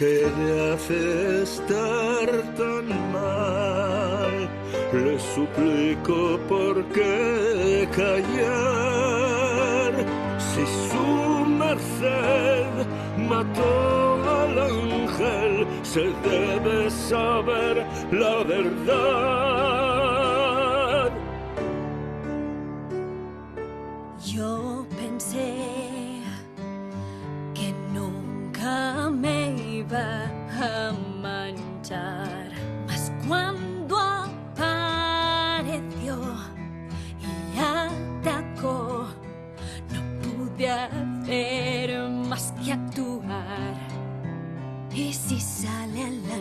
que le hace estar tan mal. Le suplico por qué callar, si su merced mató al ángel, se debe saber la verdad. Yo pensé que nunca me iba a manchar, mas cuando apareció y atacó, no pude hacer más que actuar. Y si sale a la